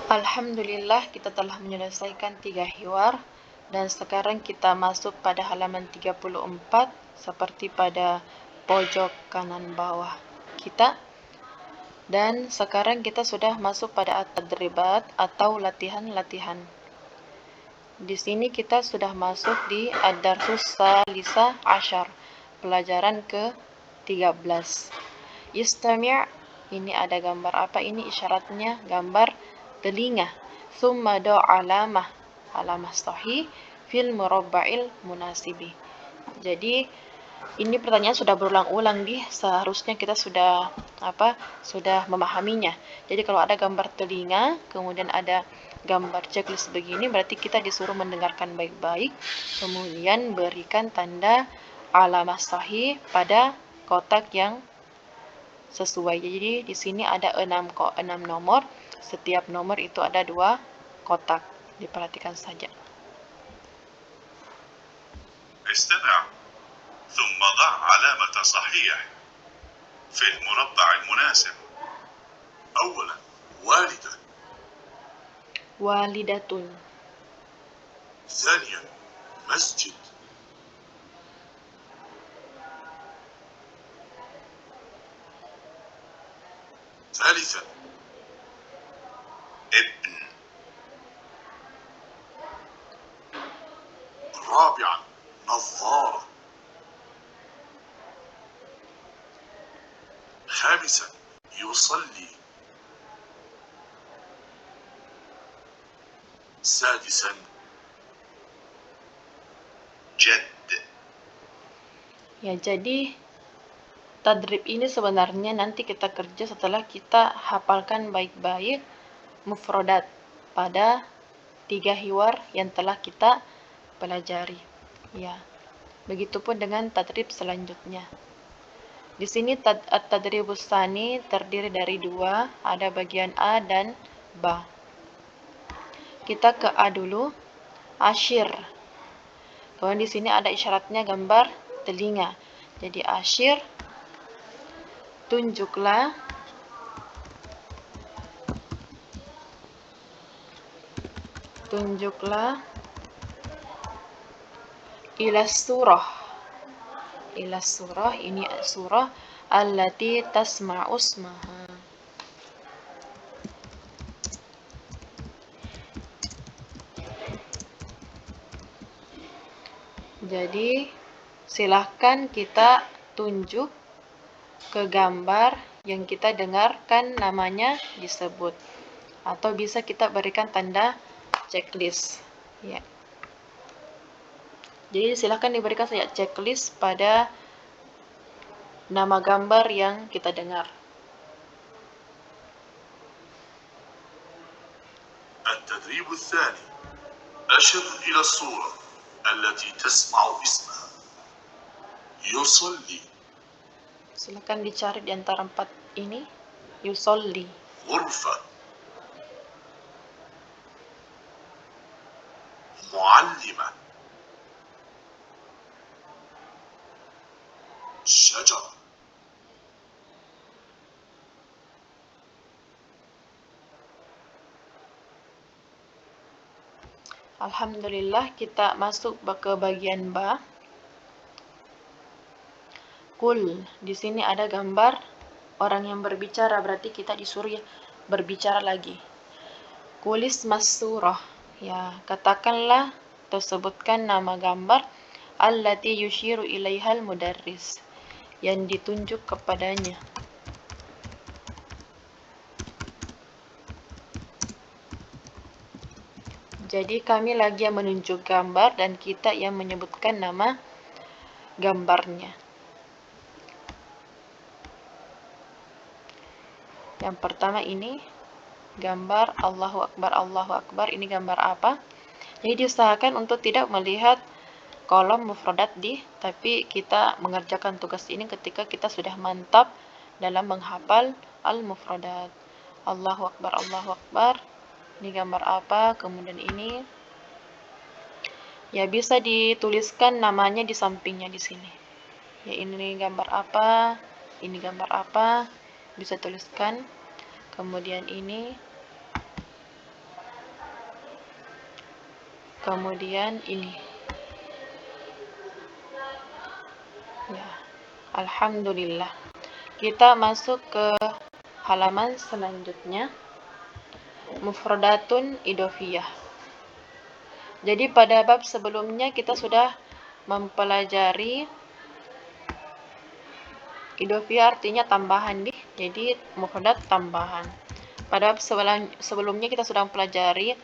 Alhamdulillah kita telah menyelesaikan 3 hiwar dan sekarang kita masuk pada halaman 34 seperti pada pojok kanan bawah kita. Dan sekarang kita sudah masuk pada at-tadribat atau latihan-latihan. Di sini kita sudah masuk di ad-darsus salisa asyar, pelajaran ke-13. Istami', ini ada gambar apa ini isyaratnya? Gambar telinga. Thumma do alamah sahih fil murabba'il munasibi. Jadi ini pertanyaan sudah berulang-ulang seharusnya kita sudah memahaminya. Jadi kalau ada gambar telinga, kemudian ada gambar checklist begini, berarti kita disuruh mendengarkan baik-baik, kemudian berikan tanda alamah sahih pada kotak yang sesuai. Jadi di sini ada 6 nomor, setiap nomor itu ada 2 kotak. Diperhatikan saja. استمع ثم ضع علامة صحيح في المربع المناسب. أولا والدة. والدة. ثانيا مسجد. ثالثا ابن. رابعا نظارة. خامسا يصلي. سادسا جد. Ya, jadi tadrib ini sebenarnya nanti kita kerja setelah kita hafalkan baik-baik mufrodat pada 3 hiwar yang telah kita pelajari. Ya, begitupun dengan tadrib selanjutnya. Di sini at-tadribus tsani terdiri dari 2, ada bagian A dan B. Kita ke A dulu. Asyir. Kemudian di sini ada isyaratnya gambar telinga. Jadi asyir, tunjuklah ilas surah, ini surah allati tasma'u ismaha. Jadi silahkan kita tunjuk ke gambar yang kita dengarkan namanya disebut, atau bisa kita berikan tanda checklist. Ya. Jadi silahkan diberikan saja checklist pada nama gambar yang kita dengar. التدريب الثاني أشر إلى الصورة التي تسمع اسمها. يصلي. Silakan dicari di antara 4 ini. Yusolli. غرفة. معلمة. شجرة. Alhamdulillah kita masuk ke bagian ba. Kul, di sini ada gambar orang yang berbicara, berarti kita disuruh berbicara lagi. Kulis masurah, ya, katakanlah atau sebutkan nama gambar allati yushiru ilaihal mudarris, yang ditunjuk kepadanya. Jadi kami lagi yang menunjuk gambar dan kita yang menyebutkan nama gambarnya. Yang pertama ini gambar Allahu Akbar. Ini gambar apa? Jadi diusahakan untuk tidak melihat kolom mufradat tapi kita mengerjakan tugas ini ketika kita sudah mantap dalam menghafal al-mufradat. Allahu Akbar. Ini gambar apa? Kemudian ini ya bisa dituliskan namanya di sampingnya di sini. Ya, ini gambar apa? Ini gambar apa? Bisa tuliskan. Kemudian ini kemudian ini. Ya, alhamdulillah. Kita masuk ke halaman selanjutnya. Mufradatun idofiyah. Jadi pada bab sebelumnya kita sudah mempelajari idofiyah artinya tambahan nih. Jadi mufradat tambahan. Pada bab sebelumnya kita sudah mempelajari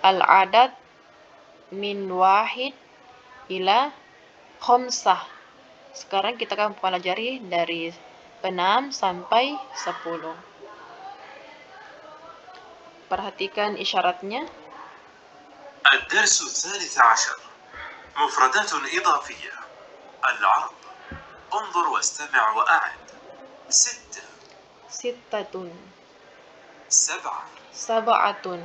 al-adad min wahid ila khomsah. Sekarang kita akan mempelajari dari 6 sampai 10. Perhatikan isyaratnya. الدرس الثالث عشر مفردات إضافية. العرض انظر واستمع وأعد. 6 Sittatun, 7 sab'atun,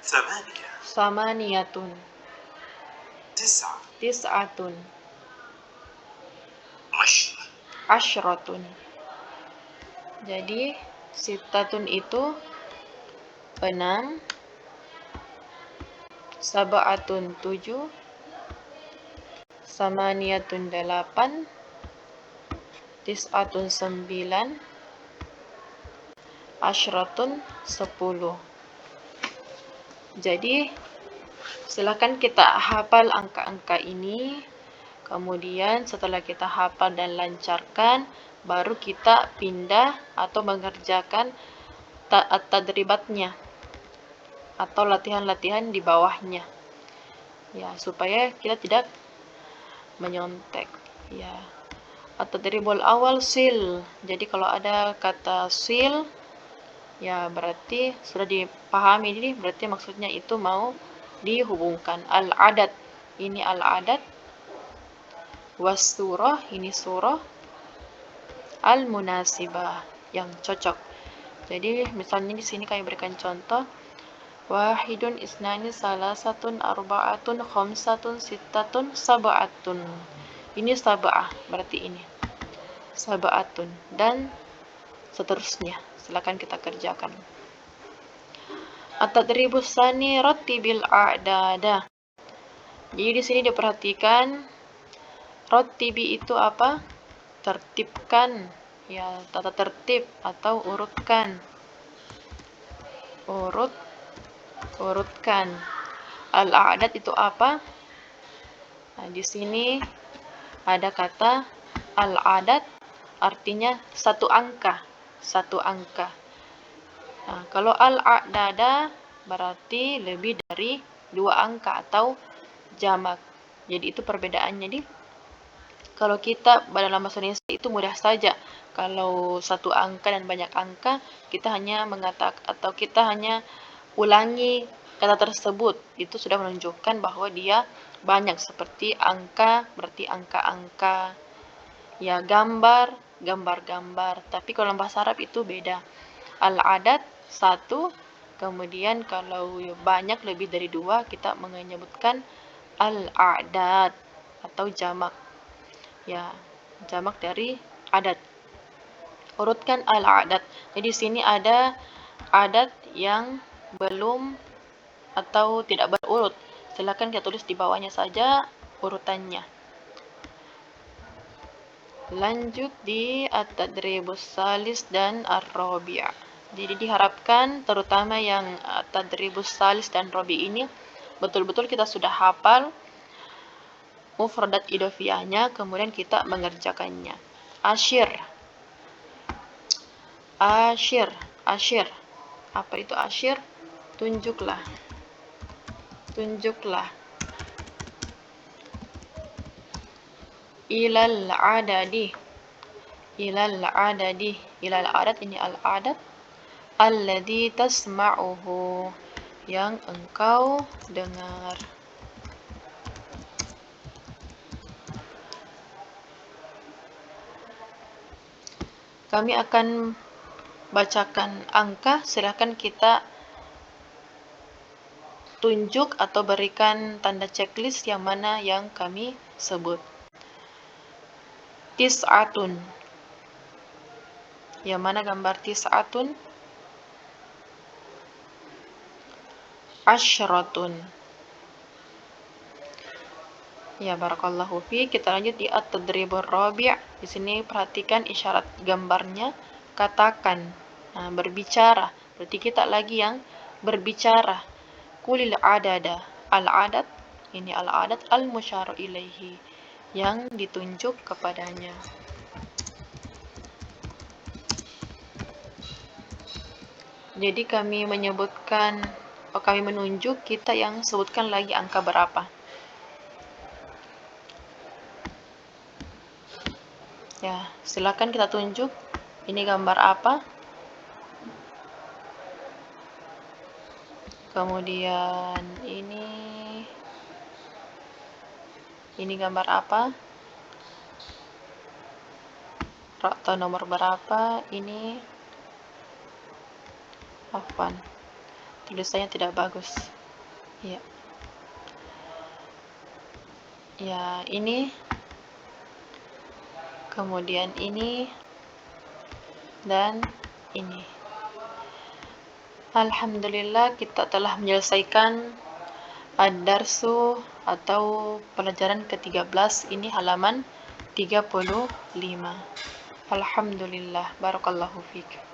8 samaniyatun, 9 tis'atun, 10 ashratun. Jadi sittatun itu 6, sab'atun 7, samaniyatun 8, tis'atun 9, ashratun 10. Jadi silakan kita hafal angka-angka ini. Kemudian setelah kita hafal dan lancarkan, baru kita pindah atau mengerjakan tadribatnya atau latihan-latihan di bawahnya. Ya, supaya kita tidak menyontek. Ya. At-tadribul awal sil. Jadi kalau ada kata sil, ya berarti sudah dipahami, jadi berarti maksudnya itu mau dihubungkan. Al-adad, ini al-adad. Was-surah, ini surah. Al-munasibah, yang cocok. Jadi misalnya di sini kayak berikan contoh. Wahidun, isnani, salasatun, arba'atun, khamsatun, sittatun, sab'atun. Ini sab'ah, berarti ini sab'atun, dan seterusnya. Silakan kita kerjakan. At-tadribus tsani rattibil a'dada. Jadi di sini diperhatikan rattibi itu apa? Tertibkan, ya, tata tertib atau urutkan. Urutkan. Al-a'dad itu apa? Nah, di sini ada kata al-adad, artinya satu angka. Nah, kalau al-a'dada berarti lebih dari 2 angka atau jamak. Jadi itu perbedaannya. Jadi kalau kita dalam bahasa Indonesia itu mudah saja. Kalau satu angka dan banyak angka, kita hanya mengatakan atau kita hanya ulangi kata tersebut. Itu sudah menunjukkan bahwa dia banyak. Seperti angka berarti angka-angka. Ya, gambar, gambar-gambar. Tapi kalau bahasa Arab itu beda. Al-adad 1, kemudian kalau banyak lebih dari 2, kita menyebutkan al-a'dad atau jamak. Ya, jamak dari adat. Urutkan al-a'dad. Jadi di sini ada adat yang belum atau tidak berurut. Silakan kita tulis di bawahnya saja urutannya. Lanjut di at-tadribus salis dan ar-rabi'. Jadi diharapkan terutama yang tadribus salis dan rabi' ini betul-betul kita sudah hafal mufradat idofiyahnya, kemudian kita mengerjakannya. Asyir. Apa itu asyir? Tunjuklah. Ilal adadi. Ilal adad, ini al-adad alladzi tasma'uhu, yang engkau dengar. Kami akan bacakan angka, silakan kita tunjuk atau berikan tanda checklist yang mana yang kami sebut. Tis'atun. Yang mana gambar tis'atun? Asyratun. Ya, barakallahu fi. Kita lanjut di at-tadribur rabi'. Di sini perhatikan isyarat gambarnya. Katakan. Nah, berbicara. Berarti kita lagi yang berbicara. Qulil adada. Al-adad. Ini al-adad al-musyaru ilaihi. Yang ditunjuk kepadanya. Jadi kami menunjuk, kita yang sebutkan lagi angka berapa. Ya, silakan kita tunjuk. Ini gambar apa? Kemudian ini gambar apa? Atau nomor berapa? Ini afwan. Tulisannya tidak bagus. Ya. Ya, ini. Kemudian ini dan ini. Alhamdulillah, kita telah menyelesaikan ad-darsu atau pelajaran ke-13. Ini halaman 35. Alhamdulillah, barakallahu fiik.